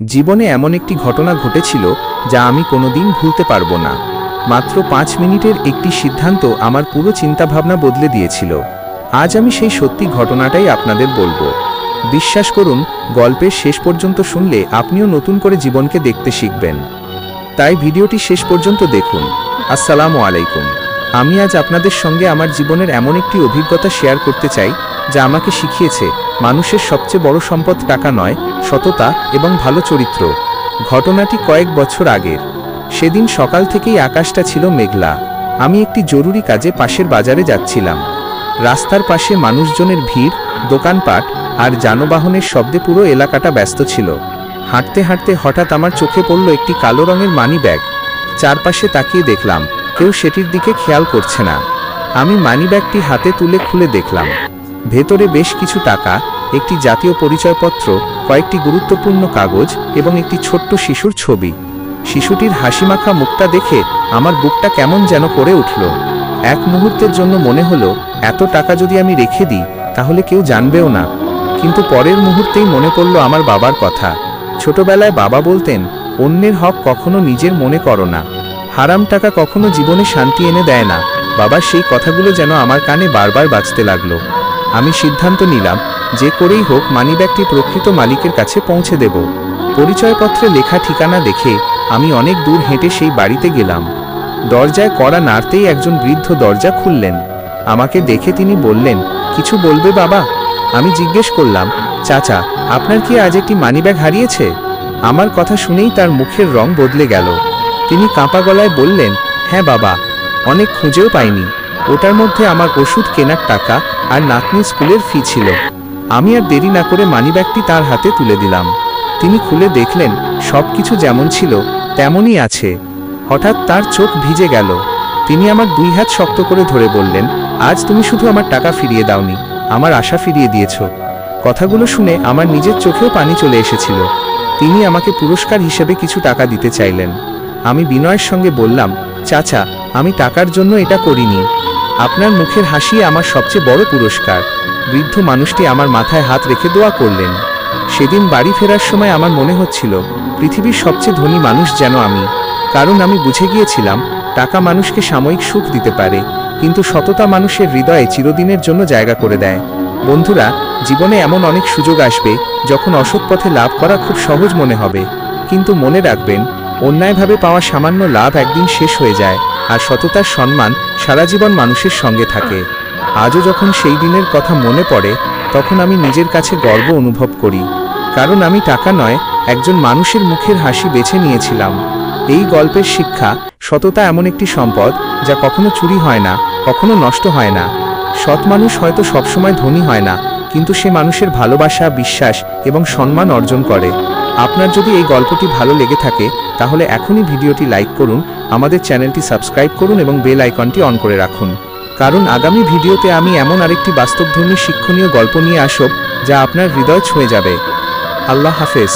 জীবনে এমন একটি ঘটনা ঘটেছিল যা আমি কোনোদিন ভুলতে পারবো না। মাত্র 5 মিনিটের একটি সিদ্ধান্ত আমার পুরো চিন্তাভাবনা বদলে দিয়েছিল। আজ আমি সেই সত্যি ঘটনাটাই আপনাদের বলবো। বিশ্বাস করুন, গল্পের শেষ পর্যন্ত শুনলে আপনিও নতুন করে জীবনকে দেখতে শিখবেন। তাই ভিডিওটি শেষ পর্যন্ত দেখুন। আসসালামু আলাইকুম। আমি আজ আপনাদের সঙ্গে আমার জীবনের এমন একটি অভিজ্ঞতা শেয়ার করতে চাই যা আমাকে শিখিয়েছে মানুষের সবচেয়ে বড় সম্পদ টাকা নয়, সততা এবং ভালো চরিত্র। ঘটনাটি কয়েক বছর আগের। সেদিন সকাল থেকেই আকাশটা ছিল মেঘলা। আমি একটি জরুরি কাজে পাশের বাজারে যাচ্ছিলাম। রাস্তার পাশে মানুষজনের ভিড়, দোকানপাট আর যানবাহনের শব্দে পুরো এলাকাটা ব্যস্ত ছিল। হাঁটতে হাঁটতে হঠাৎ আমার চোখে পড়ল একটি কালো রঙের মানি ব্যাগ। চারপাশে তাকিয়ে দেখলাম কেউ সেটির দিকে খেয়াল করছে না। আমি মানি ব্যাগটি হাতে তুলে খুলে দেখলাম ভেতরে বেশ কিছু টাকা, একটি জাতীয় পরিচয়পত্র, কয়েকটি গুরুত্বপূর্ণ কাগজ এবং একটি ছোট্ট শিশুর ছবি। শিশুটির হাসিমাখা মুখটা দেখে আমার বুকটা কেমন যেন করে উঠল। এক মুহূর্তের জন্য মনে হলো এত টাকা যদি আমি রেখে দিই তাহলে কেউ জানবেও না। কিন্তু পরের মুহূর্তেই মনে পড়ল আমার বাবার কথা। ছোটবেলায় বাবা বলতেন, অন্যের হক কখনো নিজের মনে করো না, হারাম টাকা কখনো জীবনে শান্তি এনে দেয় না। বাবার সেই কথাগুলো যেন আমার কানে বারবার বাজতে লাগলো। আমি সিদ্ধান্ত নিলাম, যে করেই হোক মানিব্যাগটি প্রকৃত মালিকের কাছে পৌঁছে দেব। পরিচয়পত্রে লেখা ঠিকানা দেখে আমি অনেক দূর হেঁটে সেই বাড়িতে গেলাম। দরজায় কড়া নাড়তেই একজন বৃদ্ধ দরজা খুললেন। আমাকে দেখে তিনি বললেন, কিছু বলবে বাবা? আমি জিজ্ঞেস করলাম, চাচা, আপনার কি আজ একটি মানিব্যাগ হারিয়েছে? আমার কথা শুনেই তার মুখের রং বদলে গেল। তিনি কাঁপা গলায় বললেন, হ্যাঁ বাবা, অনেক খুঁজেও পাইনি। ওটার মধ্যে আমার ওষুধ কেনার টাকা আর নাতনির স্কুলের ফি ছিল। আমি আর দেরি না করে মানিব্যাগটি তার হাতে তুলে দিলাম। তিনি খুলে দেখলেন সবকিছু যেমন ছিল তেমনই আছে। হঠাৎ তার চোখ ভিজে গেল। তিনি আমার 2 হাত শক্ত করে ধরে বললেন, আজ তুমি শুধু আমার টাকা ফিরিয়ে দাওনি, আমার আশা ফিরিয়ে দিয়েছ। কথাগুলো শুনে আমার নিজের চোখেও পানি চলে এসেছিল। তিনি আমাকে পুরস্কার হিসেবে কিছু টাকা দিতে চাইলেন। আমি বিনয়ের সঙ্গে বললাম, চাচা, আমি টাকার জন্য এটা করিনি, আপনার মুখের হাসি আমার সবচেয়ে বড় পুরস্কার। বৃদ্ধ মানুষটি আমার মাথায় হাত রেখে দোয়া করলেন। সেদিন বাড়ি ফেরার সময় আমার মনে হচ্ছিল পৃথিবীর সবচেয়ে ধনী মানুষ যেন আমি। কারণ আমি বুঝে গিয়েছিলাম টাকা মানুষকে সাময়িক সুখ দিতে পারে, কিন্তু সততা মানুষের হৃদয়ে চিরদিনের জন্য জায়গা করে দেয়। বন্ধুরা, জীবনে এমন অনেক সুযোগ আসবে যখন অসৎ পথে লাভ করা খুব সহজ মনে হবে। কিন্তু মনে রাখবেন, অন্যায়ভাবে পাওয়া সামান্য লাভ একদিন শেষ হয়ে যায়, আর সততার সম্মান সারা জীবন মানুষের সঙ্গে থাকে। আজও যখন সেই দিনের কথা মনে পড়ে তখন আমি নিজের কাছে গর্ব অনুভব করি। কারণ আমি টাকা নয়, একজন মানুষের মুখের হাসি বেছে নিয়েছিলাম। এই গল্পের শিক্ষা, সততা এমন একটি সম্পদ যা কখনো চুরি হয় না, কখনো নষ্ট হয় না। সৎ মানুষ হয়তো সবসময় ধনী হয় না, কিন্তু সে মানুষের ভালোবাসা, বিশ্বাস এবং সম্মান অর্জন করে। আপনার যদি এই গল্পটি ভালো লেগে থাকে তাহলে এখনই ভিডিওটি লাইক করুন, আমাদের চ্যানেলটি সাবস্ক্রাইব করুন এবং বেল আইকনটি অন করে রাখুন। কারণ আগামী ভিডিওতে আমি এমন আরেকটি বাস্তবধর্মী শিক্ষণীয় গল্প নিয়ে আসব যা আপনার হৃদয় ছুঁয়ে যাবে। আল্লাহ হাফেজ।